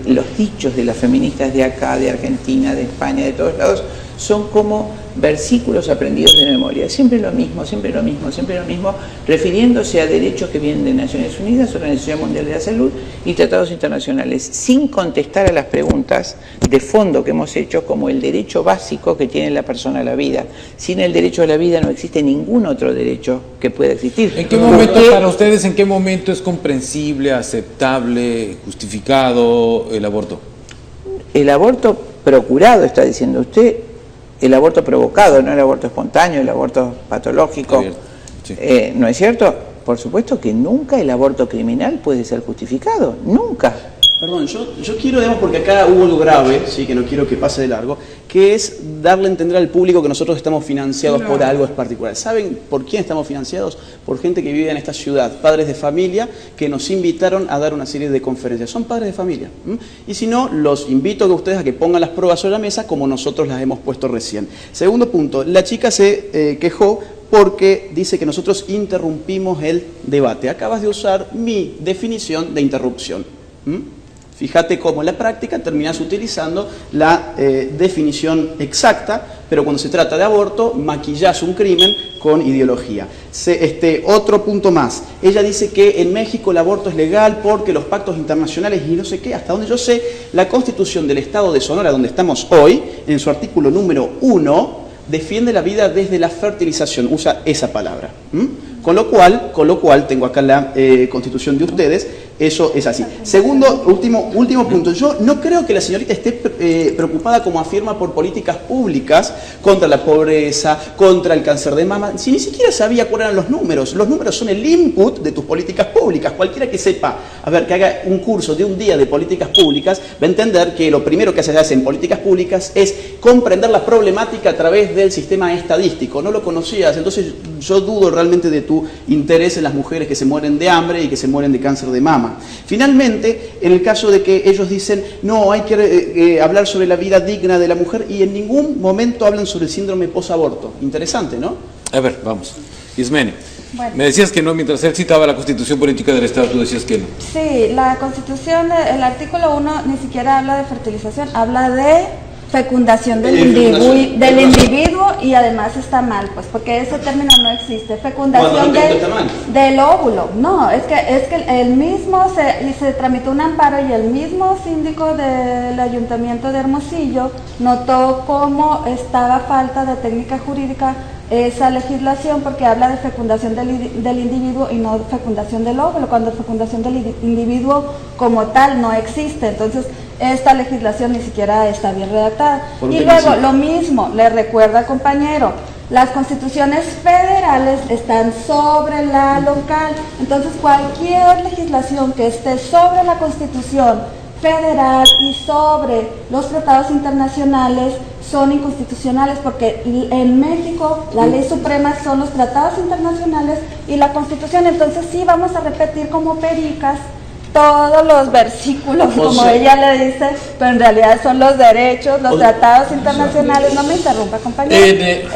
los dichos de las feministas de acá, de Argentina, de España, de todos lados, son como versículos aprendidos de memoria, siempre lo mismo, siempre lo mismo, siempre lo mismo, refiriéndose a derechos que vienen de Naciones Unidas, Organización Mundial de la Salud y tratados internacionales, sin contestar a las preguntas de fondo que hemos hecho, como el derecho básico que tiene la persona a la vida. Sin el derecho a la vida no existe ningún otro derecho que pueda existir. ¿En qué momento, para ustedes, en qué momento es comprensible, aceptable, justificado el aborto? El aborto procurado, está diciendo usted, el aborto provocado, no el aborto espontáneo, el aborto patológico. Sí. ¿No es cierto? Por supuesto que nunca el aborto criminal puede ser justificado, nunca. Perdón, yo quiero, digamos, porque acá hubo algo grave, sí, que no quiero que pase de largo, que es darle a entender al público que nosotros estamos financiados por algo particular. ¿Saben por quién estamos financiados? Por gente que vive en esta ciudad, padres de familia que nos invitaron a dar una serie de conferencias. Son padres de familia. Y si no, los invito a ustedes a que pongan las pruebas sobre la mesa como nosotros las hemos puesto recién. Segundo punto, la chica se quejó porque dice que nosotros interrumpimos el debate. Acabas de usar mi definición de interrupción. Fíjate cómo en la práctica terminas utilizando la definición exacta, pero cuando se trata de aborto, maquillás un crimen con ideología. Otro punto más. Ella dice que en México el aborto es legal porque los pactos internacionales y no sé qué. Hasta donde yo sé, la Constitución del Estado de Sonora, donde estamos hoy, en su artículo número 1, defiende la vida desde la fertilización. Usa esa palabra. Con lo cual, tengo acá la Constitución de ustedes. Eso es así. Segundo, último punto. Yo no creo que la señorita esté preocupada, como afirma, por políticas públicas contra la pobreza, contra el cáncer de mama. Si ni siquiera sabía cuáles eran los números. Los números son el input de tus políticas públicas. Cualquiera que sepa, que haga un curso de un día de políticas públicas, va a entender que lo primero que se hace en políticas públicas es comprender la problemática a través del sistema estadístico. No lo conocías, entonces yo dudo realmente de tu interés en las mujeres que se mueren de hambre y que se mueren de cáncer de mama. Finalmente, en el caso de que ellos dicen, no, hay que hablar sobre la vida digna de la mujer, y en ningún momento hablan sobre el síndrome posaborto. Interesante, ¿no? A ver, vamos. Ismene, Bueno. me decías que no, mientras él citaba la Constitución Política del Estado, tú decías que no. Sí, la Constitución, el artículo 1 ni siquiera habla de fertilización, habla de fecundación del individuo, y además está mal, pues, porque ese término no existe. Fecundación del óvulo. No, es que el mismo se tramitó un amparo y el mismo síndico del Ayuntamiento de Hermosillo notó cómo estaba falta de técnica jurídica esa legislación, porque habla de fecundación del individuo y no fecundación del óvulo, cuando fecundación del individuo como tal no existe. Entonces, esta legislación ni siquiera está bien redactada. Y luego, lo mismo, le recuerda, compañero, las constituciones federales están sobre la local. Entonces, cualquier legislación que esté sobre la Constitución federal y sobre los tratados internacionales son inconstitucionales, porque en México la ley suprema son los tratados internacionales y la Constitución. Entonces sí vamos a repetir como pericas todos los versículos, como ella le dice, pero en realidad son los derechos, los tratados internacionales. No me interrumpa, compañero.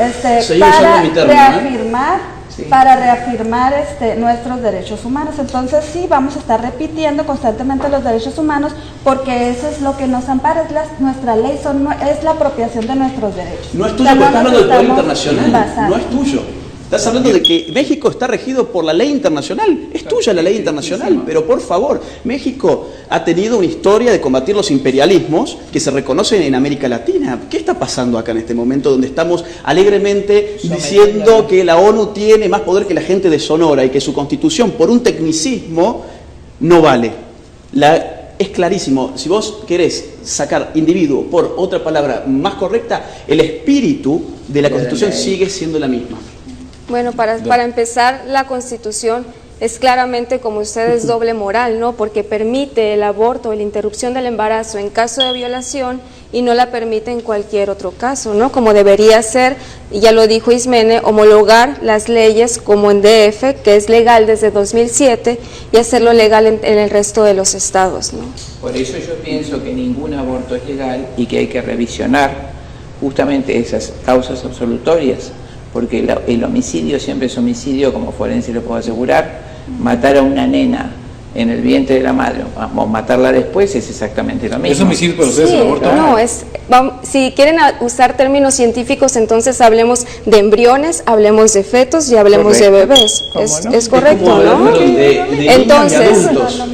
Para reafirmar nuestros derechos humanos. Entonces sí vamos a estar repitiendo constantemente los derechos humanos, porque eso es lo que nos ampara, nuestra ley, es la apropiación de nuestros derechos. No es tuyo, porque estás hablando del poder internacional, no es tuyo. Estás hablando de que México está regido por la ley internacional. Es tuya la ley internacional, pero por favor, México ha tenido una historia de combatir los imperialismos que se reconocen en América Latina. ¿Qué está pasando acá en este momento donde estamos alegremente diciendo que la ONU tiene más poder que la gente de Sonora y que su constitución, por un tecnicismo, no vale? Es clarísimo. Si vos querés sacar individuo por otra palabra más correcta, el espíritu de la Constitución sigue siendo la misma. Bueno, para empezar, la Constitución es claramente, como ustedes, doble moral, ¿no? Porque permite el aborto, la interrupción del embarazo en caso de violación y no la permite en cualquier otro caso, ¿no? Como debería ser, y ya lo dijo Ismene, homologar las leyes como en DF, que es legal desde 2007, y hacerlo legal en el resto de los estados, ¿no? Por eso yo pienso que ningún aborto es legal y que hay que revisionar justamente esas causas absolutorias, porque el homicidio siempre es homicidio, como forense lo puedo asegurar. Matar a una nena en el vientre de la madre o matarla después es exactamente lo mismo. ¿Es homicidio para ustedes el aborto? No, si quieren usar términos científicos, entonces hablemos de embriones, hablemos de fetos y hablemos de bebés. Es correcto, ¿no? Entonces,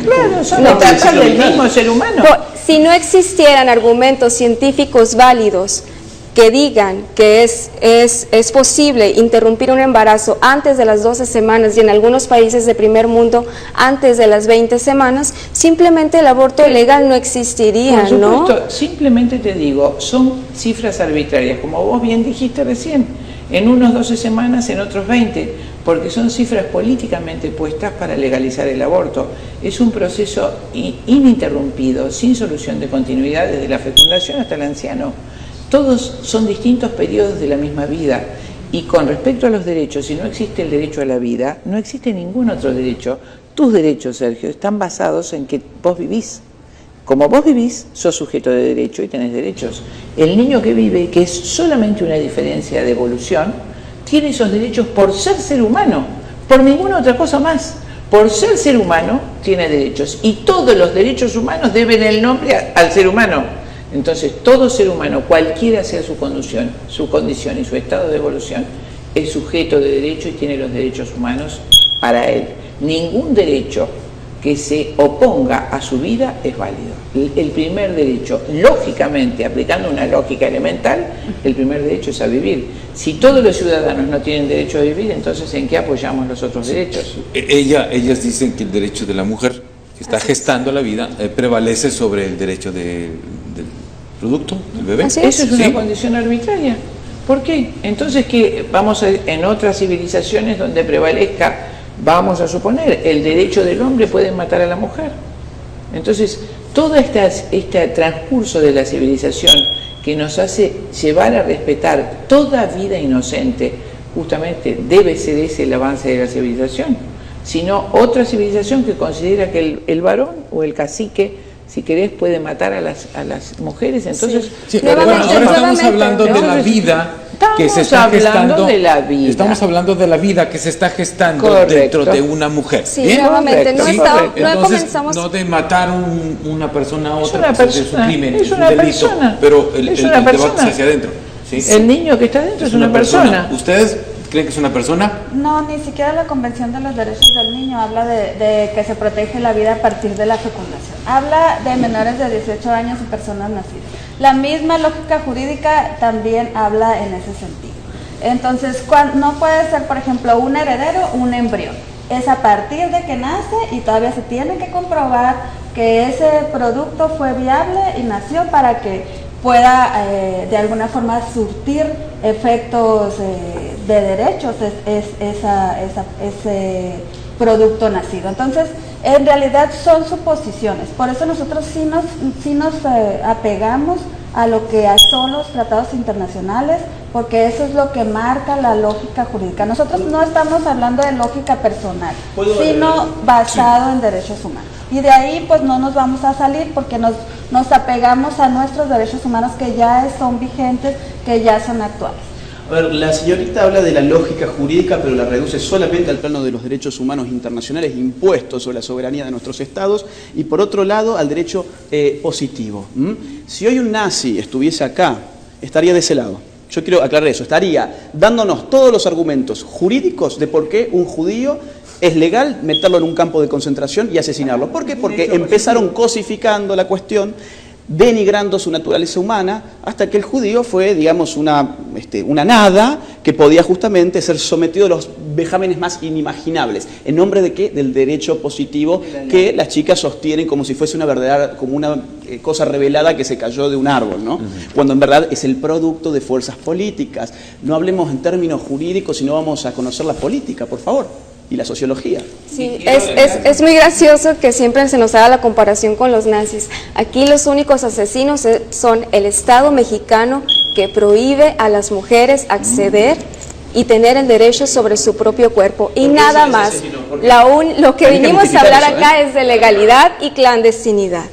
claro, son del mismo ser humano. Si no existieran argumentos científicos válidos que digan que es posible interrumpir un embarazo antes de las 12 semanas y en algunos países de primer mundo antes de las 20 semanas, simplemente el aborto legal no existiría, ¿no? Simplemente te digo, son cifras arbitrarias, como vos bien dijiste recién, en unos 12 semanas, en otros 20. porque son cifras políticamente puestas para legalizar el aborto. Es un proceso ininterrumpido, sin solución de continuidad desde la fecundación hasta el anciano. Todos son distintos periodos de la misma vida. Y con respecto a los derechos, si no existe el derecho a la vida, no existe ningún otro derecho. Tus derechos, Sergio, están basados en que vos vivís. Como vos vivís, sos sujeto de derecho y tenés derechos. El niño que vive, que es solamente una diferencia de evolución, tiene esos derechos por ser humano, por ninguna otra cosa más. Por ser humano, tiene derechos. Y todos los derechos humanos deben el nombre al ser humano. Entonces, todo ser humano, cualquiera sea su condición y su estado de evolución, es sujeto de derecho y tiene los derechos humanos para él. Ningún derecho que se oponga a su vida es válido. El primer derecho, lógicamente, aplicando una lógica elemental, el primer derecho es a vivir. Si todos los ciudadanos no tienen derecho a vivir, entonces ¿en qué apoyamos los otros derechos? Ellas dicen que el derecho de la mujer que está gestando la vida prevalece sobre el derecho del producto, del bebé. Eso es una condición arbitraria. ¿Por qué? Entonces, que vamos en otras civilizaciones donde prevalezca, vamos a suponer, el derecho del hombre, pueden matar a la mujer. Entonces, todo este transcurso de la civilización que nos hace llevar a respetar toda vida inocente, justamente debe ser ese el avance de la civilización. Sino otra civilización que considera que el varón o el cacique, si querés, puede matar a las mujeres. Entonces, ahora estamos hablando de la vida que se está gestando. Estamos hablando de la vida que se está gestando dentro de una mujer. Sí, nuevamente, no comenzamos. No de matar una persona a otra, es un crimen, es un delito, pero el debate es hacia adentro. ¿Sí? El niño que está dentro es una persona. ¿Ustedes creen que es una persona? No, ni siquiera la Convención de los Derechos del Niño habla de que se protege la vida a partir de la fecundación. Habla de menores de 18 años y personas nacidas. La misma lógica jurídica también habla en ese sentido. Entonces, no puede ser, por ejemplo, un heredero, un embrión. Es a partir de que nace y todavía se tiene que comprobar que ese producto fue viable y nació para que pueda de alguna forma surtir efectos de derechos ese producto nacido. Entonces, en realidad son suposiciones. Por eso nosotros sí nos apegamos a lo que son los tratados internacionales, porque eso es lo que marca la lógica jurídica. Nosotros no estamos hablando de lógica personal, sino basado en derechos humanos. Y de ahí pues no nos vamos a salir porque nos apegamos a nuestros derechos humanos que ya son vigentes, que ya son actuales. A ver, la señorita habla de la lógica jurídica, pero la reduce solamente al plano de los derechos humanos internacionales impuestos sobre la soberanía de nuestros estados y, por otro lado, al derecho positivo. Si hoy un nazi estuviese acá, estaría de ese lado. Yo quiero aclarar eso. Estaría dándonos todos los argumentos jurídicos de por qué un judío es legal meterlo en un campo de concentración y asesinarlo. ¿Por qué? Porque empezaron cosificando la cuestión, denigrando su naturaleza humana, hasta que el judío fue, digamos, una nada que podía justamente ser sometido a los vejámenes más inimaginables. ¿En nombre de qué? Del derecho positivo que las chicas sostienen como si fuese como una cosa revelada que se cayó de un árbol, ¿no? Cuando en verdad es el producto de fuerzas políticas. No hablemos en términos jurídicos, sino vamos a conocer la política, por favor. Y la sociología. Sí, es muy gracioso que siempre se nos haga la comparación con los nazis. Aquí los únicos asesinos son el Estado mexicano, que prohíbe a las mujeres acceder y tener el derecho sobre su propio cuerpo. Y nada más. Lo que vinimos a hablar acá es de legalidad y clandestinidad.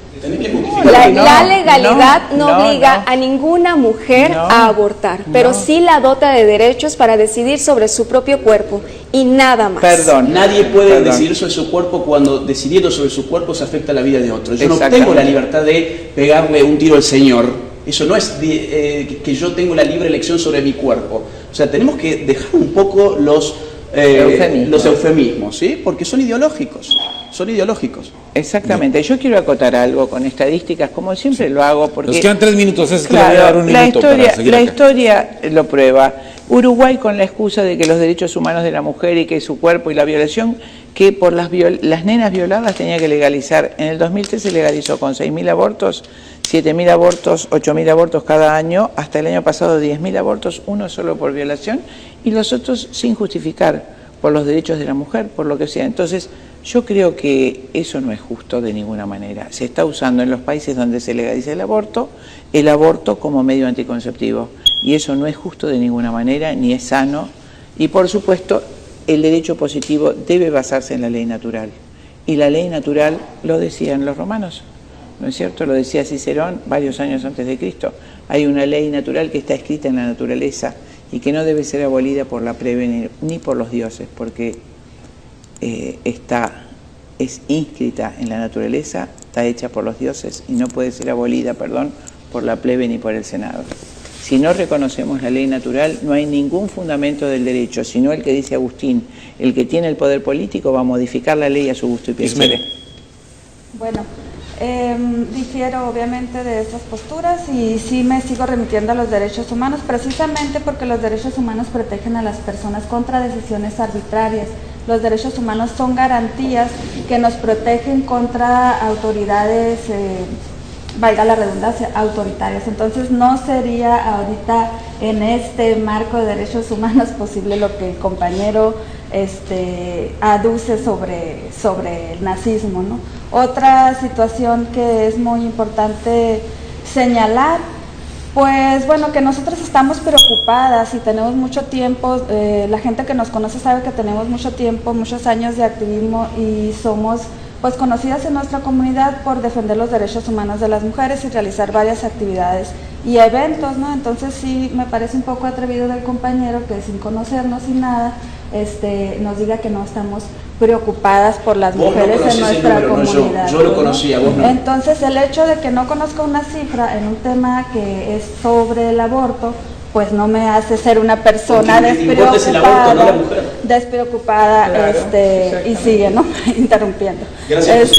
La legalidad no obliga a ninguna mujer a abortar, pero sí la dota de derechos para decidir sobre su propio cuerpo y nada más. Nadie puede decidir sobre su cuerpo cuando decidiendo sobre su cuerpo se afecta la vida de otro. Yo no tengo la libertad de pegarle un tiro al Señor. Eso no es que yo tengo la libre elección sobre mi cuerpo. O sea, tenemos que dejar un poco los eufemismos, ¿sí? Porque son ideológicos. Son ideológicos. Exactamente. Yo quiero acotar algo con estadísticas, como siempre lo hago, porque nos quedan 3 minutos, es que claro, le voy a dar un minuto para seguir la acá. historia lo prueba. Uruguay, con la excusa de que los derechos humanos de la mujer y que su cuerpo y la violación, que por las nenas violadas tenía que legalizar. En el 2003 se legalizó con 6.000 abortos, 7.000 abortos, 8.000 abortos cada año, hasta el año pasado 10.000 abortos, uno solo por violación y los otros sin justificar. por los derechos de la mujer, por lo que sea. Entonces, yo creo que eso no es justo de ninguna manera. Se está usando en los países donde se legaliza el aborto como medio anticonceptivo. Y eso no es justo de ninguna manera, ni es sano. Y por supuesto, el derecho positivo debe basarse en la ley natural. Y la ley natural lo decían los romanos, ¿no es cierto? Lo decía Cicerón varios años antes de Cristo. Hay una ley natural que está escrita en la naturaleza y que no debe ser abolida por la plebe ni por los dioses, porque es inscrita en la naturaleza, está hecha por los dioses y no puede ser abolida, por la plebe ni por el Senado. Si no reconocemos la ley natural, no hay ningún fundamento del derecho, sino el que dice Agustín: el que tiene el poder político va a modificar la ley a su gusto y placer. Bueno, difiero obviamente de esas posturas y sí me sigo remitiendo a los derechos humanos, precisamente porque los derechos humanos protegen a las personas contra decisiones arbitrarias. Los derechos humanos son garantías que nos protegen contra autoridades, valga la redundancia, autoritarias. Entonces no sería ahorita en este marco de derechos humanos posible lo que el compañero aduce sobre el nazismo, ¿no? Otra situación que es muy importante señalar, pues bueno, que nosotros estamos preocupadas y tenemos mucho tiempo, la gente que nos conoce sabe que tenemos mucho tiempo, muchos años de activismo y somos pues conocidas en nuestra comunidad por defender los derechos humanos de las mujeres y realizar varias actividades y eventos, ¿no? Entonces sí me parece un poco atrevido del compañero que sin conocernos y nada, nos diga que no estamos preocupadas por las mujeres en nuestra comunidad. No, yo lo conocía, vos no. Entonces el hecho de que no conozca una cifra en un tema que es sobre el aborto, pues no me hace ser una persona despreocupada, claro, y sigue, ¿no? Interrumpiendo. Gracias.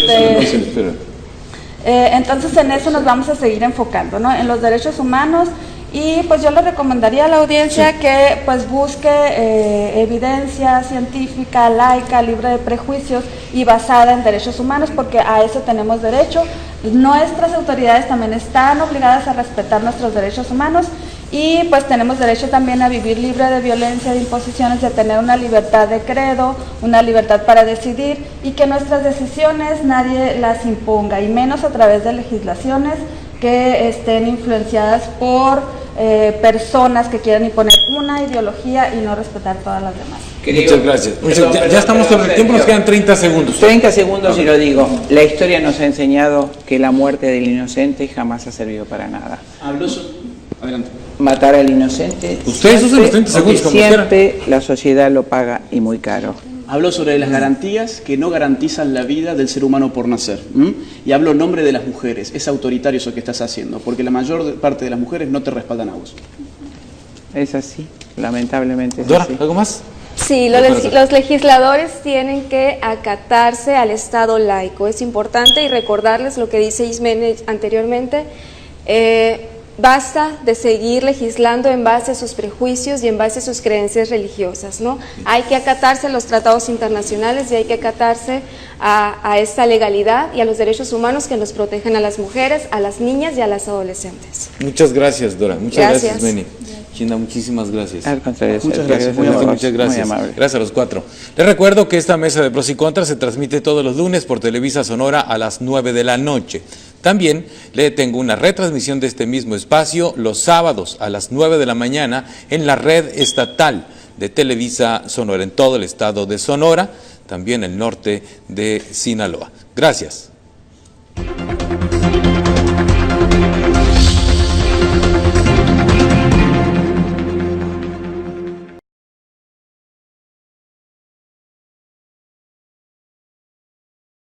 Entonces en eso nos vamos a seguir enfocando, ¿no? En los derechos humanos. Y pues yo le recomendaría a la audiencia que pues busque evidencia científica, laica, libre de prejuicios y basada en derechos humanos, porque a eso tenemos derecho. Nuestras autoridades también están obligadas a respetar nuestros derechos humanos y pues tenemos derecho también a vivir libre de violencia, de imposiciones, de tener una libertad de credo, una libertad para decidir y que nuestras decisiones nadie las imponga, y menos a través de legislaciones que estén influenciadas por personas que quieran imponer una ideología y no respetar todas las demás. Muchas gracias. Ya estamos sobre el tiempo, nos quedan 30 segundos. 30 segundos y lo digo. La historia nos ha enseñado que la muerte del inocente jamás ha servido para nada. Adelante. Matar al inocente. Ustedes usan los 30 segundos como siempre la sociedad lo paga y muy caro. Habló sobre las garantías que no garantizan la vida del ser humano por nacer. Y habló en nombre de las mujeres. Es autoritario eso que estás haciendo, porque la mayor parte de las mujeres no te respaldan a vos. Es así, lamentablemente es Dora, así. ¿algo más? Sí, los legisladores tienen que acatarse al Estado laico. Es importante y recordarles lo que dice Ismene anteriormente. Basta de seguir legislando en base a sus prejuicios y en base a sus creencias religiosas, ¿no? Hay que acatarse a los tratados internacionales y hay que acatarse a esta legalidad y a los derechos humanos que nos protegen a las mujeres, a las niñas y a las adolescentes. Muchas gracias, Dora. Muchas gracias, Ismene. China, muchísimas gracias. Al contrario, muchas gracias. Muchas gracias. Gracias a los cuatro. Les recuerdo que esta mesa de pros y contras se transmite todos los lunes por Televisa Sonora a las 9 de la noche. También le tengo una retransmisión de este mismo espacio los sábados a las 9 de la mañana en la red estatal de Televisa Sonora en todo el estado de Sonora, también el norte de Sinaloa. Gracias.